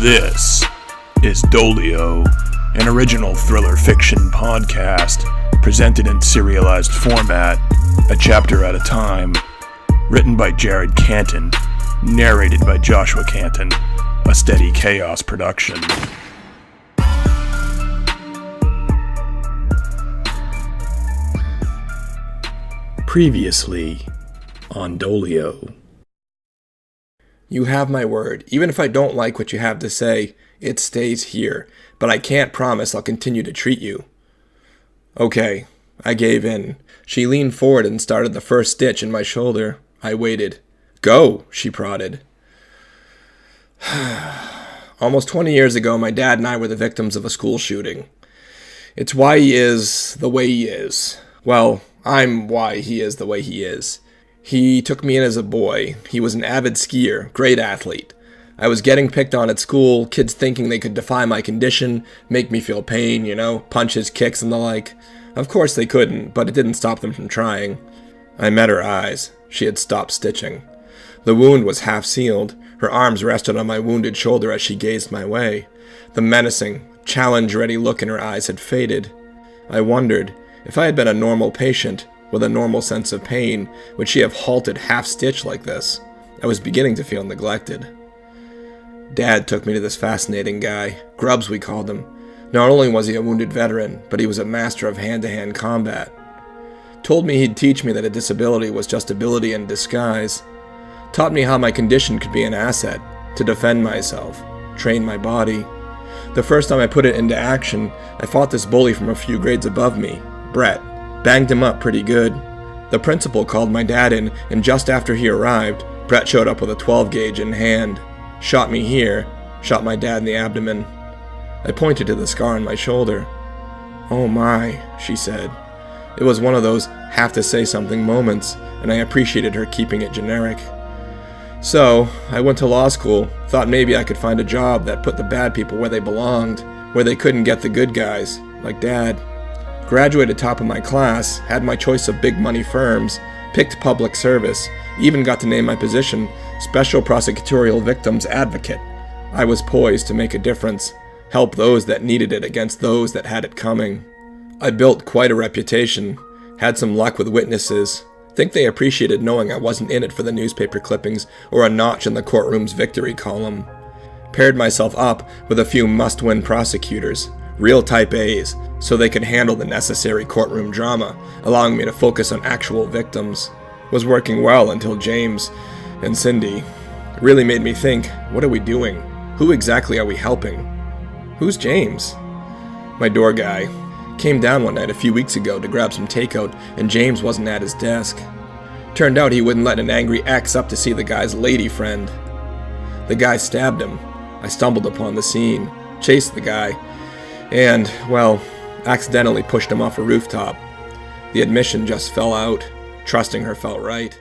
This is Doleo, an original thriller fiction podcast presented in serialized format, a chapter at a time. Written by Jared Canton, narrated by Joshua Canton, a SteadyChaos production. Previously on Doleo. You have my word. Even if I don't like what you have to say, it stays here. But I can't promise I'll continue to treat you. Okay, I gave in. She leaned forward and started the first stitch in my shoulder. I waited. Go, she prodded. Almost 20 years ago, my dad and I were the victims of a school shooting. It's why he is the way he is. Well, I'm why he is the way he is. He took me in as a boy. He was an avid skier, great athlete. I was getting picked on at school, kids thinking they could defy my condition, make me feel pain, punches, kicks, and the like. Of course they couldn't, but it didn't stop them from trying. I met her eyes. She had stopped stitching. The wound was half sealed. Her arms rested on my wounded shoulder as she gazed my way. The menacing, challenge-ready look in her eyes had faded. I wondered, if I had been a normal patient, with a normal sense of pain, would she have halted half-stitch like this? I was beginning to feel neglected. Dad took me to this fascinating guy. Grubbs, we called him. Not only was he a wounded veteran, but he was a master of hand-to-hand combat. Told me he'd teach me that a disability was just ability in disguise. Taught me how my condition could be an asset, to defend myself, train my body. The first time I put it into action, I fought this bully from a few grades above me, Brett. Banged him up pretty good. The principal called my dad in, and just after he arrived, Brett showed up with a 12 gauge in hand. Shot me here, shot my dad in the abdomen. I pointed to the scar on my shoulder. Oh my, she said. It was one of those have-to-say-something moments, and I appreciated her keeping it generic. So, I went to law school, thought maybe I could find a job that put the bad people where they belonged, where they couldn't get the good guys, like Dad. Graduated top of my class, had my choice of big money firms, picked public service, even got to name my position, Special Prosecutorial Victims Advocate. I was poised to make a difference, help those that needed it against those that had it coming. I built quite a reputation, had some luck with witnesses. Think they appreciated knowing I wasn't in it for the newspaper clippings or a notch in the courtroom's victory column. Paired myself up with a few must-win prosecutors, real type A's, so they could handle the necessary courtroom drama, allowing me to focus on actual victims. Was working well until James and Cindy really made me think, what are we doing? Who exactly are we helping? Who's James? My door guy. Came down one night a few weeks ago to grab some takeout, and James wasn't at his desk. Turned out he wouldn't let an angry ex up to see the guy's lady friend. The guy stabbed him. I stumbled upon the scene, chased the guy, and, well, accidentally pushed him off a rooftop. The admission just fell out. Trusting her felt right.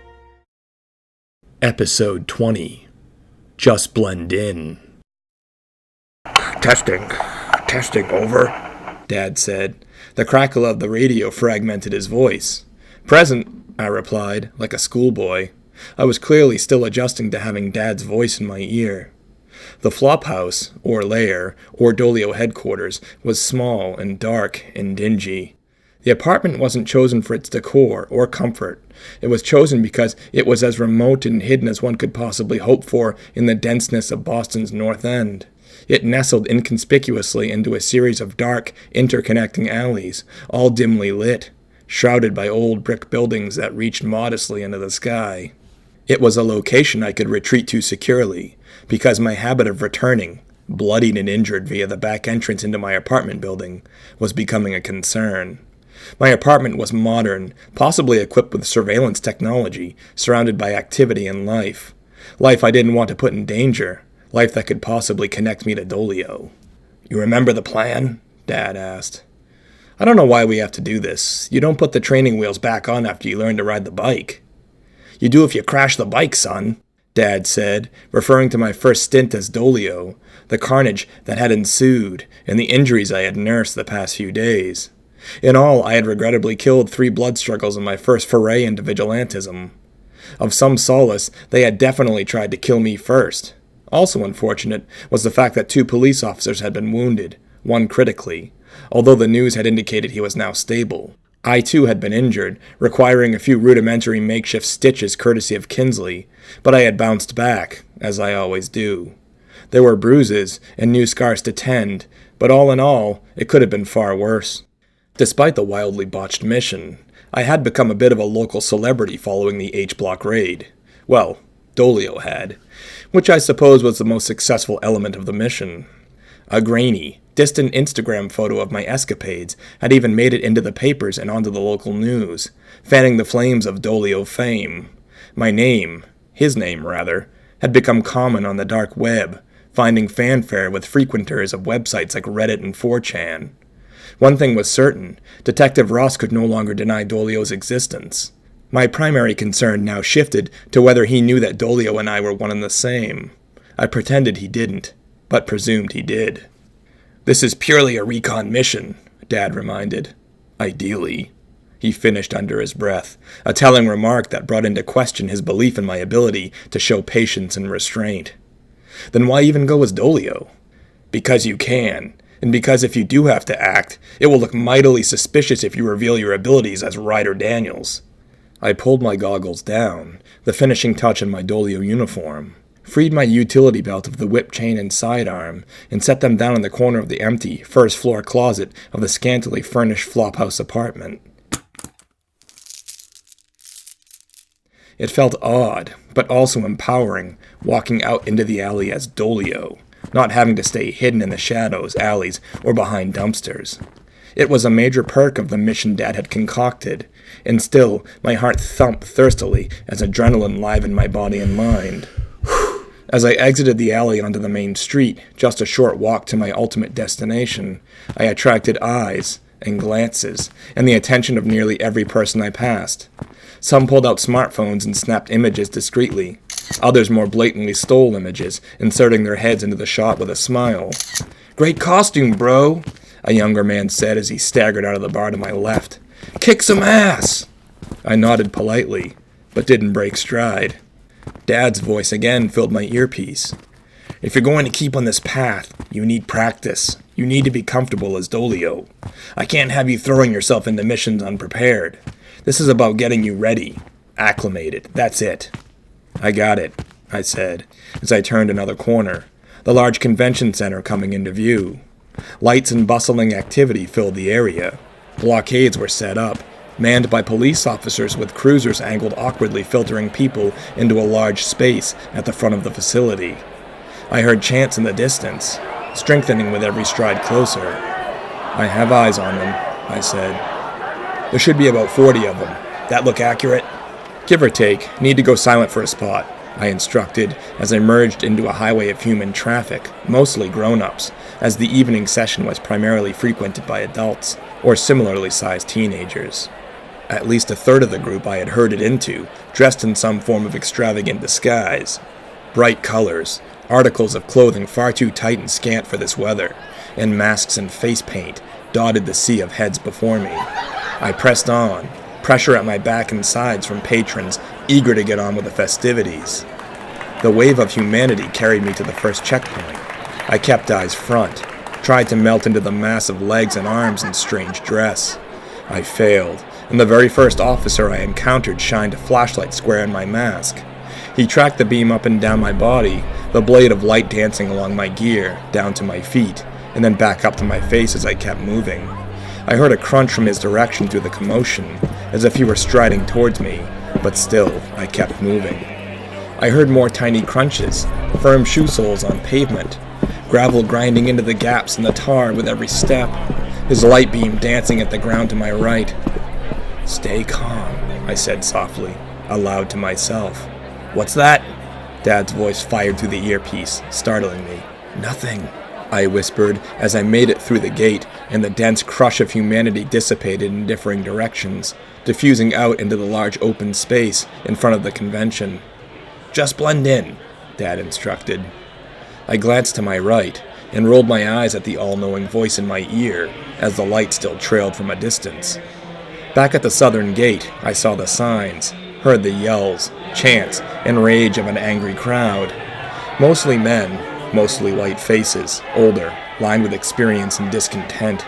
Episode 20. Just blend in. Testing, over, Dad said. The crackle of the radio fragmented his voice. Present, I replied, like a schoolboy. I was clearly still adjusting to having Dad's voice in my ear. The flophouse, or lair, or Doleo headquarters, was small and dark and dingy. The apartment wasn't chosen for its decor or comfort. It was chosen because it was as remote and hidden as one could possibly hope for in the denseness of Boston's North End. It nestled inconspicuously into a series of dark, interconnecting alleys, all dimly lit, shrouded by old brick buildings that reached modestly into the sky. It was a location I could retreat to securely, because my habit of returning, bloodied and injured via the back entrance into my apartment building, was becoming a concern. My apartment was modern, possibly equipped with surveillance technology, surrounded by activity and life. Life I didn't want to put in danger, life that could possibly connect me to Doleo. You remember the plan? Dad asked. I don't know why we have to do this. You don't put the training wheels back on after you learn to ride the bike. You do if you crash the bike, son, Dad said, referring to my first stint as Doleo, the carnage that had ensued, and the injuries I had nursed the past few days. In all, I had regrettably killed 3 blood struggles in my first foray into vigilantism. Of some solace, they had definitely tried to kill me first. Also unfortunate was the fact that 2 police officers had been wounded, one critically, although the news had indicated he was now stable. I too had been injured, requiring a few rudimentary makeshift stitches courtesy of Kinsley, but I had bounced back, as I always do. There were bruises and new scars to tend, but all in all, it could have been far worse. Despite the wildly botched mission, I had become a bit of a local celebrity following the H-Block raid. Well, Doleo had, which I suppose was the most successful element of the mission. A grainy, distant Instagram photo of my escapades had even made it into the papers and onto the local news, fanning the flames of Doleo fame. My name, his name rather, had become common on the dark web, finding fanfare with frequenters of websites like Reddit and 4chan. One thing was certain, Detective Ross could no longer deny Doleo's existence. My primary concern now shifted to whether he knew that Doleo and I were one and the same. I pretended he didn't, but presumed he did. "This is purely a recon mission," Dad reminded. "Ideally," he finished under his breath, a telling remark that brought into question his belief in my ability to show patience and restraint. "Then why even go as Doleo?" "Because you can, and because if you do have to act, it will look mightily suspicious if you reveal your abilities as Ryder Daniels." I pulled my goggles down, the finishing touch in my Doleo uniform, freed my utility belt of the whip chain and sidearm, and set them down in the corner of the empty, first-floor closet of the scantily furnished flophouse apartment. It felt odd, but also empowering, walking out into the alley as Doleo, not having to stay hidden in the shadows, alleys, or behind dumpsters. It was a major perk of the mission Dad had concocted, and still my heart thumped thirstily as adrenaline livened my body and mind. As I exited the alley onto the main street, just a short walk to my ultimate destination, I attracted eyes and glances and the attention of nearly every person I passed. Some pulled out smartphones and snapped images discreetly. Others more blatantly stole images, inserting their heads into the shot with a smile. "Great costume, bro," a younger man said as he staggered out of the bar to my left. "Kick some ass!" I nodded politely, but didn't break stride. Dad's voice again filled my earpiece. "If you're going to keep on this path, you need practice. You need to be comfortable as Doleo. I can't have you throwing yourself into missions unprepared. This is about getting you ready. Acclimated. That's it." "I got it," I said, as I turned another corner, the large convention center coming into view. Lights and bustling activity filled the area. Blockades were set up, manned by police officers with cruisers angled awkwardly filtering people into a large space at the front of the facility. I heard chants in the distance, strengthening with every stride closer. "I have eyes on them," I said. "There should be about 40 of them. That look accurate?" "Give or take. Need to go silent for a spot," I instructed as I merged into a highway of human traffic, mostly grown-ups, as the evening session was primarily frequented by adults or similarly sized teenagers. At least a third of the group I had herded into, dressed in some form of extravagant disguise. Bright colors, articles of clothing far too tight and scant for this weather, and masks and face paint dotted the sea of heads before me. I pressed on, pressure at my back and sides from patrons eager to get on with the festivities. The wave of humanity carried me to the first checkpoint. I kept eyes front, tried to melt into the mass of legs and arms in strange dress. I failed, and the very first officer I encountered shined a flashlight square in my mask. He tracked the beam up and down my body, the blade of light dancing along my gear, down to my feet, and then back up to my face as I kept moving. I heard a crunch from his direction through the commotion, as if he were striding towards me, but still, I kept moving. I heard more tiny crunches, firm shoe soles on pavement, gravel grinding into the gaps in the tar with every step, his light beam dancing at the ground to my right. "Stay calm," I said softly, aloud to myself. "What's that?" Dad's voice fired through the earpiece, startling me. "Nothing," I whispered as I made it through the gate and the dense crush of humanity dissipated in differing directions, diffusing out into the large open space in front of the convention. "Just blend in," Dad instructed. I glanced to my right and rolled my eyes at the all-knowing voice in my ear as the light still trailed from a distance. Back at the southern gate, I saw the signs, heard the yells, chants, and rage of an angry crowd. Mostly men, mostly white faces, older, lined with experience and discontent.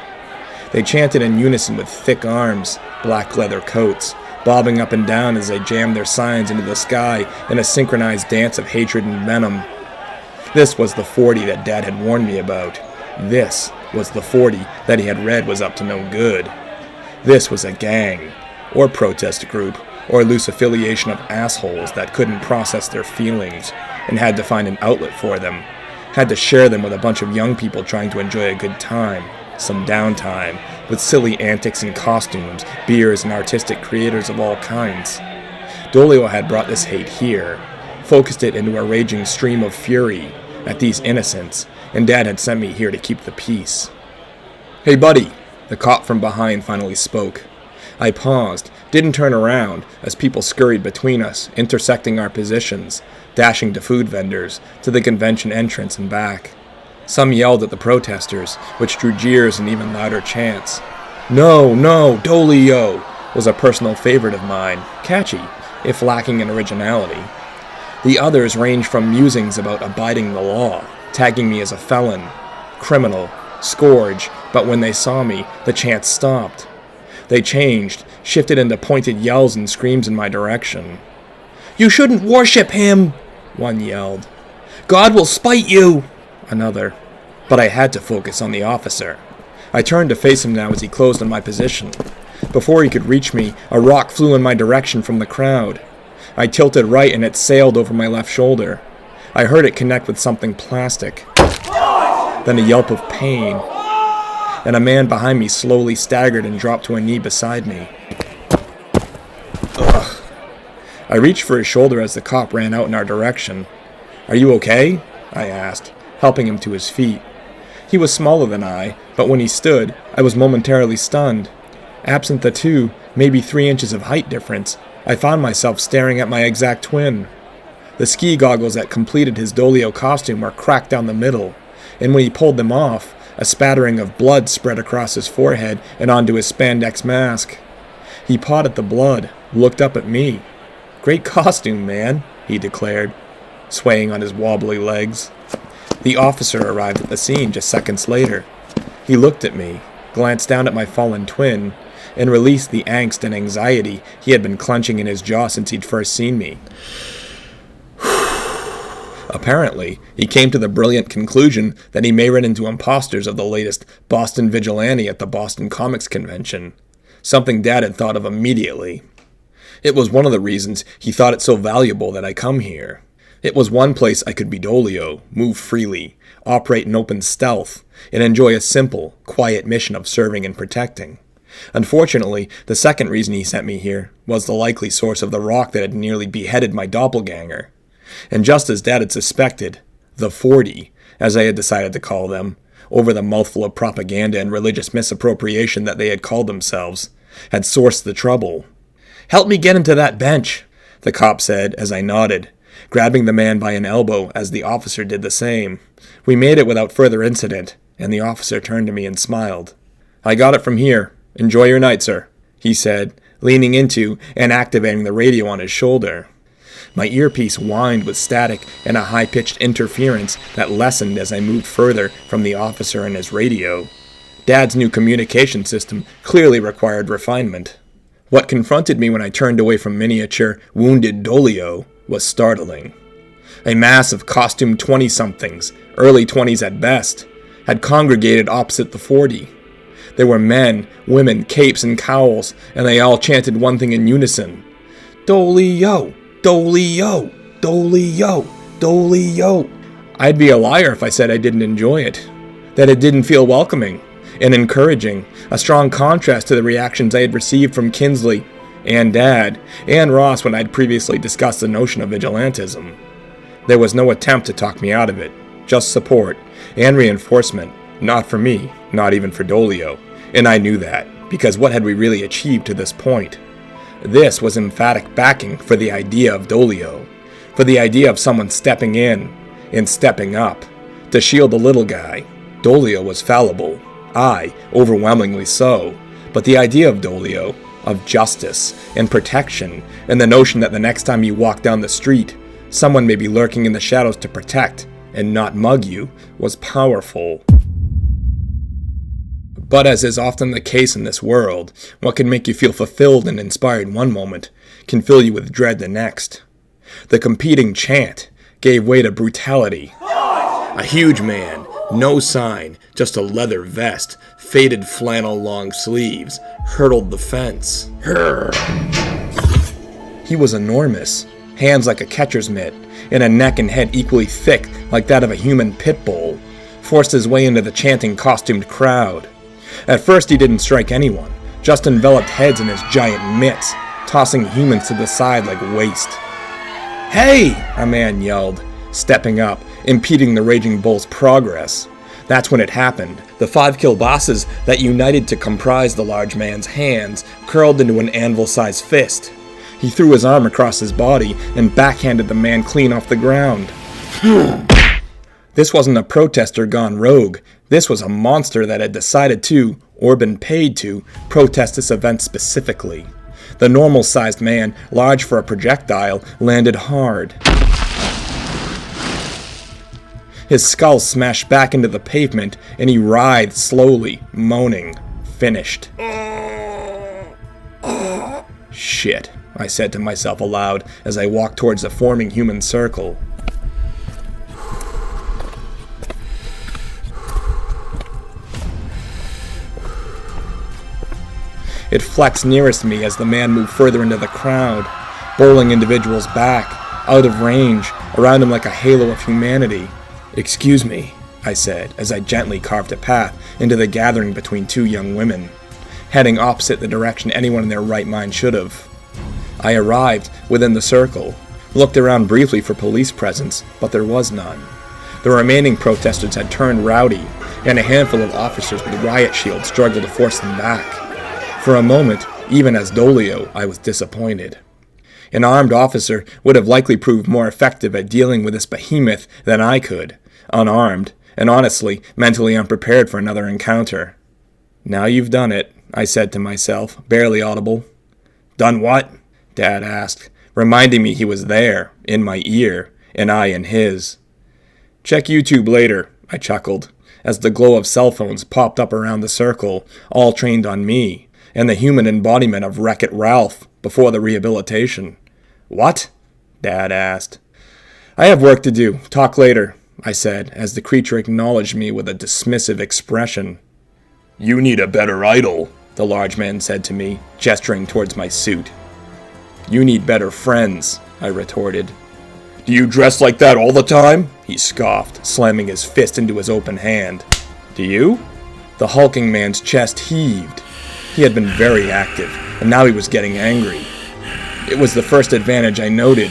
They chanted in unison with thick arms, black leather coats, bobbing up and down as they jammed their signs into the sky in a synchronized dance of hatred and venom. This was the 40 that Dad had warned me about. This was the 40 that he had read was up to no good. This was a gang, or protest group, or loose affiliation of assholes that couldn't process their feelings and had to find an outlet for them, had to share them with a bunch of young people trying to enjoy a good time, some downtime, with silly antics and costumes, beers and artistic creators of all kinds. Doleo had brought this hate here, focused it into a raging stream of fury at these innocents, and Dad had sent me here to keep the peace. "Hey buddy," the cop from behind finally spoke. I paused, didn't turn around, as people scurried between us, intersecting our positions, dashing to food vendors, to the convention entrance and back. Some yelled at the protesters, which drew jeers and even louder chants. "No, no, Doleo," was a personal favorite of mine, catchy, if lacking in originality. The others ranged from musings about abiding the law, tagging me as a felon, criminal, scourge, but when they saw me, the chants stopped. They changed, shifted into pointed yells and screams in my direction. "You shouldn't worship him," one yelled. "God will spite you," another. But I had to focus on the officer. I turned to face him now as he closed on my position. Before he could reach me, a rock flew in my direction from the crowd. I tilted right and it sailed over my left shoulder. I heard it connect with something plastic. Then a yelp of pain. And a man behind me slowly staggered and dropped to a knee beside me. Ugh. I reached for his shoulder as the cop ran out in our direction. "Are you okay?" I asked, helping him to his feet. He was smaller than I, but when he stood, I was momentarily stunned. Absent the 2, maybe 3 inches of height difference, I found myself staring at my exact twin. The ski goggles that completed his Doleo costume were cracked down the middle, and when he pulled them off, a spattering of blood spread across his forehead and onto his spandex mask. He pawed at the blood, looked up at me. "Great costume, man," he declared, swaying on his wobbly legs. The officer arrived at the scene just seconds later. He looked at me, glanced down at my fallen twin, and released the angst and anxiety he had been clenching in his jaw since he'd first seen me. Apparently, he came to the brilliant conclusion that he may run into imposters of the latest Boston Vigilante at the Boston Comics Convention, something Dad had thought of immediately. It was one of the reasons he thought it so valuable that I come here. It was one place I could be Doleo, move freely, operate in open stealth, and enjoy a simple, quiet mission of serving and protecting. Unfortunately, the second reason he sent me here was the likely source of the rock that had nearly beheaded my doppelganger. And just as Dad had suspected, the 40, as I had decided to call them, over the mouthful of propaganda and religious misappropriation that they had called themselves, had sourced the trouble. "Help me get him to that bench," the cop said as I nodded, grabbing the man by an elbow as the officer did the same. We made it without further incident, and the officer turned to me and smiled. "I got it from here. Enjoy your night, sir," he said, leaning into and activating the radio on his shoulder. My earpiece whined with static and a high-pitched interference that lessened as I moved further from the officer and his radio. Dad's new communication system clearly required refinement. What confronted me when I turned away from miniature, wounded Doleo was startling. A mass of costumed 20-somethings, early 20s at best, had congregated opposite the 40. There were men, women, capes, and cowls, and they all chanted one thing in unison. "Doleo! Doleo! Doleo! Doleo!" I'd be a liar if I said I didn't enjoy it, that it didn't feel welcoming and encouraging, a strong contrast to the reactions I had received from Kinsley and Dad and Ross when I'd previously discussed the notion of vigilantism. There was no attempt to talk me out of it, just support and reinforcement, not for me, not even for Doleo, and I knew that, because what had we really achieved to this point? This was emphatic backing for the idea of Doleo, for the idea of someone stepping in and stepping up, to shield the little guy. Doleo was fallible, I, overwhelmingly so, but the idea of Doleo, of justice and protection, and the notion that the next time you walk down the street, someone may be lurking in the shadows to protect and not mug you, was powerful. But as is often the case in this world, what can make you feel fulfilled and inspired one moment can fill you with dread the next. The competing chant gave way to brutality. A huge man, no sign, just a leather vest, faded flannel long sleeves, hurdled the fence. He was enormous, hands like a catcher's mitt, and a neck and head equally thick like that of a human pit bull, forced his way into the chanting costumed crowd. At first he didn't strike anyone, just enveloped heads in his giant mitts, tossing humans to the side like waste. "Hey!" a man yelled, stepping up, impeding the raging bull's progress. That's when it happened. The 5 kielbasa's that united to comprise the large man's hands curled into an anvil-sized fist. He threw his arm across his body and backhanded the man clean off the ground. This wasn't a protester gone rogue. This was a monster that had decided to, or been paid to, protest this event specifically. The normal-sized man, large for a projectile, landed hard. His skull smashed back into the pavement, and he writhed slowly, moaning. Finished. Shit, I said to myself aloud as I walked towards the forming human circle. It flexed nearest me as the man moved further into the crowd, bowling individuals back, out of range, around him like a halo of humanity. "Excuse me," I said, as I gently carved a path into the gathering between 2 young women, heading opposite the direction anyone in their right mind should have. I arrived within the circle, looked around briefly for police presence, but there was none. The remaining protesters had turned rowdy, and a handful of officers with riot shields struggled to force them back. For a moment, even as Doleo, I was disappointed. An armed officer would have likely proved more effective at dealing with this behemoth than I could, unarmed, and honestly, mentally unprepared for another encounter. "Now you've done it," I said to myself, barely audible. "Done what?" Dad asked, reminding me he was there, in my ear, and I in his. "Check YouTube later," I chuckled, as the glow of cell phones popped up around the circle, all trained on me, and the human embodiment of Wreck-It Ralph before the rehabilitation. "What?" Dad asked. "I have work to do. Talk later," I said, as the creature acknowledged me with a dismissive expression. "You need a better idol," the large man said to me, gesturing towards my suit. "You need better friends," I retorted. "Do you dress like that all the time?" he scoffed, slamming his fist into his open hand. "Do you?" The hulking man's chest heaved. He had been very active, and now he was getting angry. It was the first advantage I noted.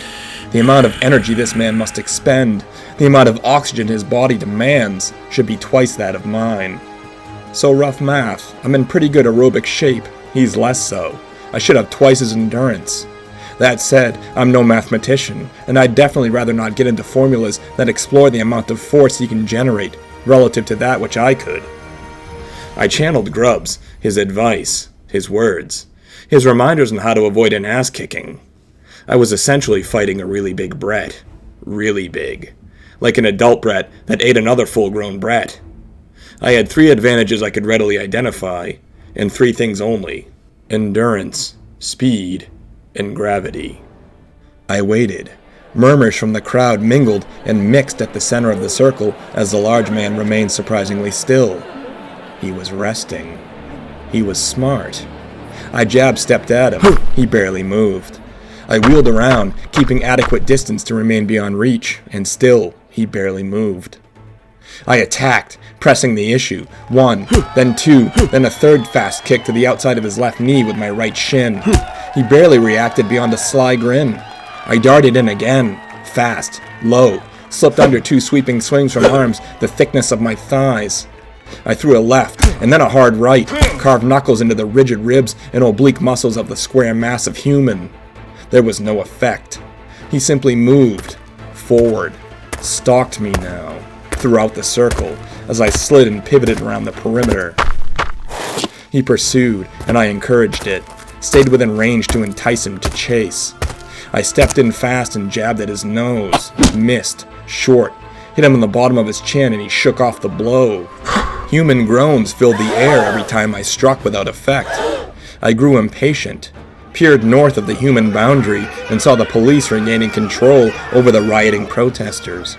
The amount of energy this man must expend, the amount of oxygen his body demands, should be twice that of mine. So rough math. I'm in pretty good aerobic shape. He's less so. I should have twice his endurance. That said, I'm no mathematician, and I'd definitely rather not get into formulas that explore the amount of force he can generate, relative to that which I could. I channeled Grubbs, his advice, his words, his reminders on how to avoid an ass-kicking. I was essentially fighting a really big Brett. Really big. Like an adult Brett that ate another full-grown Brett. I had 3 advantages I could readily identify, and 3 things only: endurance, speed, and gravity. I waited. Murmurs from the crowd mingled and mixed at the center of the circle as the large man remained surprisingly still. He was resting. He was smart. I jab-stepped at him. He barely moved. I wheeled around, keeping adequate distance to remain beyond reach, and still, he barely moved. I attacked, pressing the issue. 1, then 2, then a third fast kick to the outside of his left knee with my right shin. He barely reacted beyond a sly grin. I darted in again, fast, low, slipped under 2 sweeping swings from arms the thickness of my thighs. I threw a left, and then a hard right, carved knuckles into the rigid ribs and oblique muscles of the square mass of human. There was no effect. He simply moved, forward, stalked me now, throughout the circle, as I slid and pivoted around the perimeter. He pursued, and I encouraged it, stayed within range to entice him to chase. I stepped in fast and jabbed at his nose. Missed. Short. Hit him on the bottom of his chin and he shook off the blow. Human groans filled the air every time I struck without effect. I grew impatient, peered north of the human boundary and saw the police regaining control over the rioting protesters.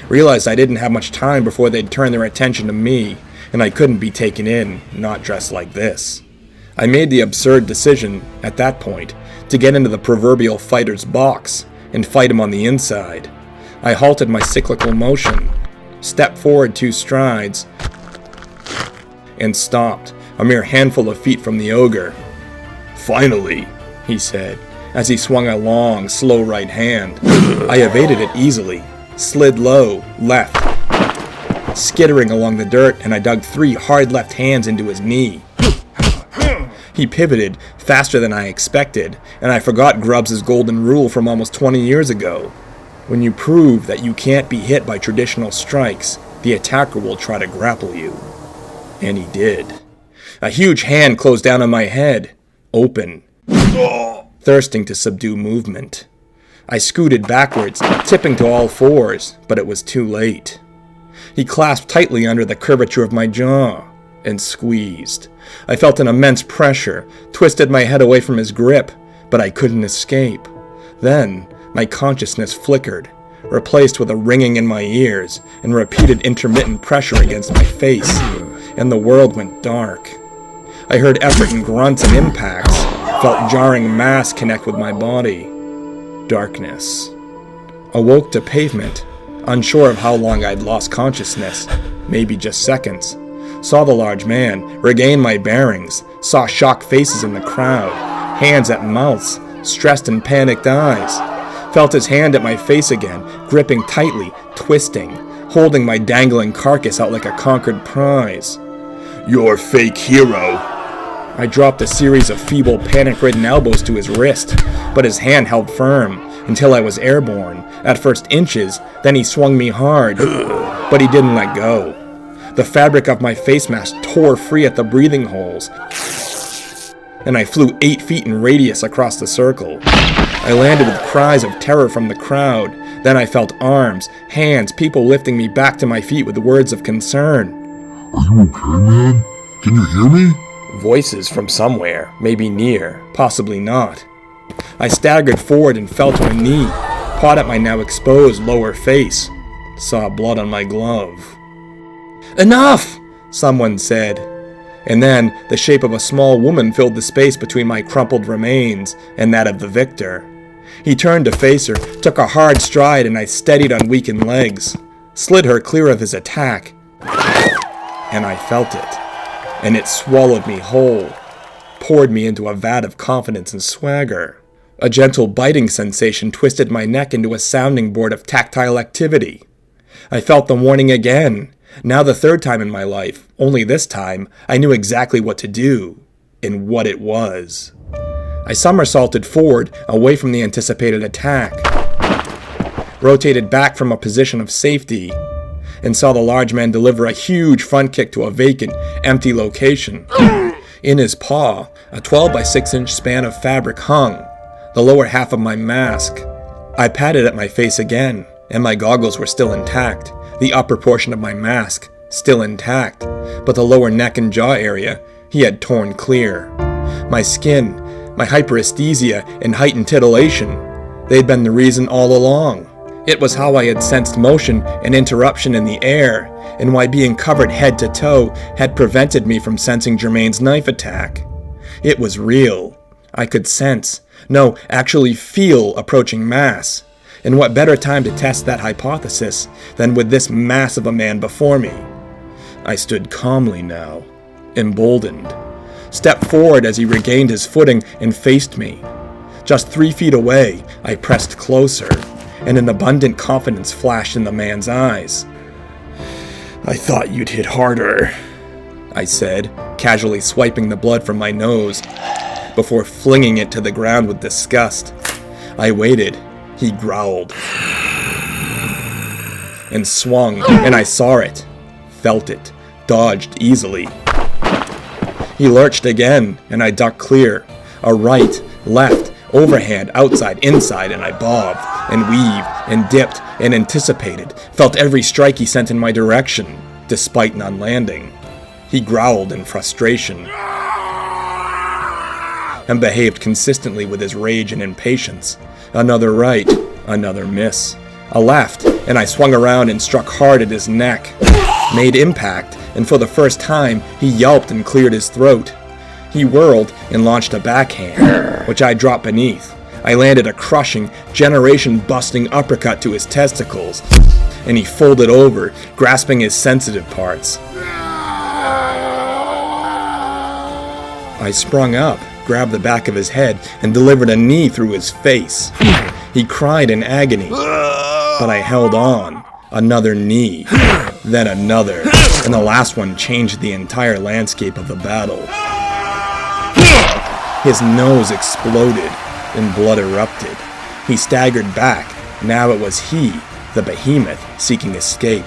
Realized I didn't have much time before they'd turn their attention to me, and I couldn't be taken in, not dressed like this. I made the absurd decision, at that point, to get into the proverbial fighter's box and fight him on the inside. I halted my cyclical motion, stepped forward 2 strides, and stopped, a mere handful of feet from the ogre. "Finally," he said, as he swung a long, slow right hand. I evaded it easily, slid low, left, skittering along the dirt, and I dug 3 hard left hands into his knee. He pivoted faster than I expected, and I forgot Grubbs' golden rule from almost 20 years ago. When you prove that you can't be hit by traditional strikes, the attacker will try to grapple you. And he did. A huge hand closed down on my head, open, thirsting to subdue movement. I scooted backwards, tipping to all 4s, but it was too late. He clasped tightly under the curvature of my jaw and squeezed. I felt an immense pressure, twisted my head away from his grip, but I couldn't escape. Then my consciousness flickered, replaced with a ringing in my ears and repeated intermittent pressure against my face, and the world went dark. I heard effort and grunts and impacts, felt jarring mass connect with my body. Darkness. Awoke to pavement, unsure of how long I'd lost consciousness, maybe just seconds. Saw the large man, regained my bearings, saw shocked faces in the crowd, hands at mouths, stressed and panicked eyes. Felt his hand at my face again, gripping tightly, twisting, holding my dangling carcass out like a conquered prize. "You're fake hero." I dropped a series of feeble, panic-ridden elbows to his wrist, but his hand held firm until I was airborne, at first inches, then he swung me hard, but he didn't let go. The fabric of my face mask tore free at the breathing holes, and I flew 8 feet in radius across the circle. I landed with cries of terror from the crowd. Then I felt arms, hands, people lifting me back to my feet with words of concern. "Are you okay, man? Can you hear me?" Voices from somewhere, maybe near, possibly not. I staggered forward and fell to a knee, pawed at my now exposed lower face. Saw blood on my glove. "Enough!" someone said. And then the shape of a small woman filled the space between my crumpled remains and that of the victor. He turned to face her, took a hard stride, and I steadied on weakened legs, slid her clear of his attack, and I felt it. And it swallowed me whole, poured me into a vat of confidence and swagger. A gentle biting sensation twisted my neck into a sounding board of tactile activity. I felt the warning again, now the 3rd time in my life, only this time I knew exactly what to do, and what it was. I somersaulted forward, away from the anticipated attack, rotated back from a position of safety, and saw the large man deliver a huge front kick to a vacant, empty location. In his paw, a 12 by 6 inch span of fabric hung, the lower half of my mask. I patted at my face again, and my goggles were still intact, the upper portion of my mask still intact, but the lower neck and jaw area he had torn clear. My skin, my hyperesthesia and heightened titillation, they'd been the reason all along. It was how I had sensed motion and interruption in the air, and why being covered head to toe had prevented me from sensing Germain's knife attack. It was real. I could sense, no, actually feel approaching mass. And what better time to test that hypothesis than with this mass of a man before me? I stood calmly now, emboldened, stepped forward as he regained his footing and faced me. Just 3 feet away, I pressed closer, and an abundant confidence flashed in the man's eyes. "I thought you'd hit harder," I said, casually swiping the blood from my nose, before flinging it to the ground with disgust. I waited. He growled and swung, and I saw it, felt it, dodged easily. He lurched again, and I ducked clear. A right, left, overhand, outside, inside, and I bobbed and weaved and dipped and anticipated, felt every strike he sent in my direction, despite none landing. He growled in frustration and behaved consistently with his rage and impatience. Another right, another miss. A left, and I swung around and struck hard at his neck. Made impact, and for the first time, he yelped and cleared his throat. He whirled and launched a backhand, which I dropped beneath. I landed a crushing, generation-busting uppercut to his testicles, and he folded over, grasping his sensitive parts. I sprung up, grabbed the back of his head, and delivered a knee through his face. He cried in agony, but I held on. Another knee, then another, and the last one changed the entire landscape of the battle. His nose exploded, and blood erupted. He staggered back. Now it was he, the behemoth, seeking escape.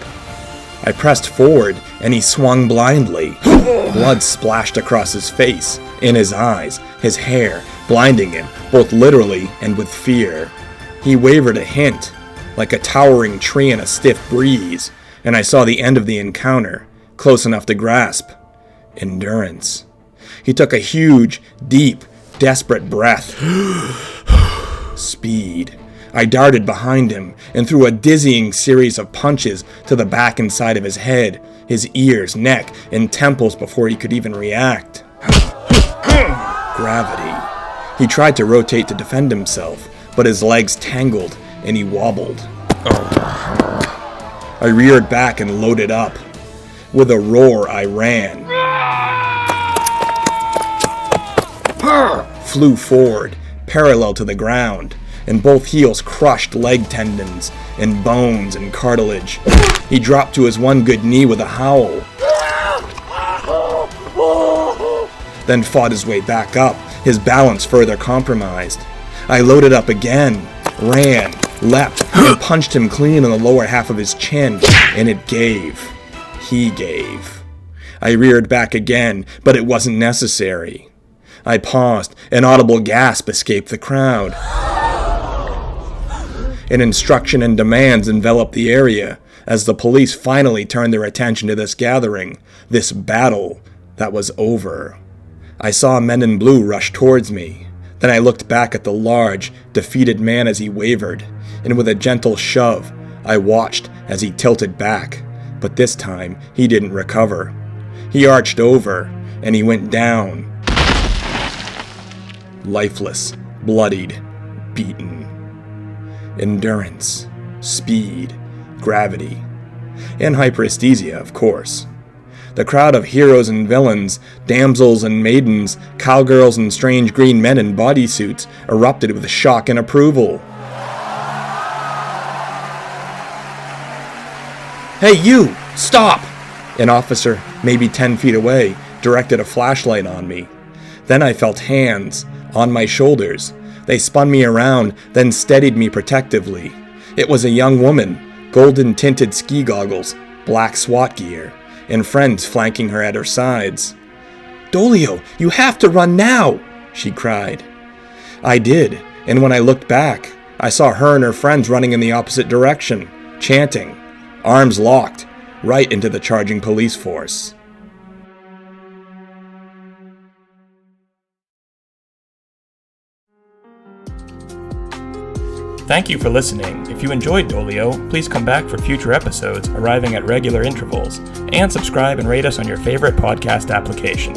I pressed forward, and he swung blindly. Blood splashed across his face, in his eyes, his hair, blinding him, both literally and with fear. He wavered a hint, like a towering tree in a stiff breeze, and I saw the end of the encounter, close enough to grasp. Endurance. He took a huge, deep, desperate breath. Speed. I darted behind him and threw a dizzying series of punches to the back and side of his head, his ears, neck, and temples before he could even react. Gravity. He tried to rotate to defend himself, but his legs tangled and he wobbled. I reared back and loaded up. With a roar, I ran. Flew forward, parallel to the ground, and both heels crushed leg tendons and bones and cartilage. He dropped to his one good knee with a howl, then fought his way back up, his balance further compromised. I loaded up again, ran, leapt, and punched him clean on the lower half of his chin, and it gave. He gave. I reared back again, but it wasn't necessary. I paused. An audible gasp escaped the crowd. An instruction and demands enveloped the area as the police finally turned their attention to this gathering, this battle that was over. I saw men in blue rush towards me. Then I looked back at the large, defeated man as he wavered, and with a gentle shove, I watched as he tilted back, but this time he didn't recover. He arched over, and he went down. Lifeless, bloodied, beaten. Endurance, speed, gravity, and hyperesthesia, of course. The crowd of heroes and villains, damsels and maidens, cowgirls and strange green men in bodysuits erupted with shock and approval. "Hey you! Stop!" An officer, maybe 10 feet away, directed a flashlight on me. Then I felt hands on my shoulders. They spun me around, then steadied me protectively. It was a young woman, golden-tinted ski goggles, black SWAT gear, and friends flanking her at her sides. "Doleo, you have to run now!" she cried. I did, and when I looked back, I saw her and her friends running in the opposite direction, chanting, arms locked, right into the charging police force. Thank you for listening. If you enjoyed Doleo, please come back for future episodes arriving at regular intervals, and subscribe and rate us on your favorite podcast application.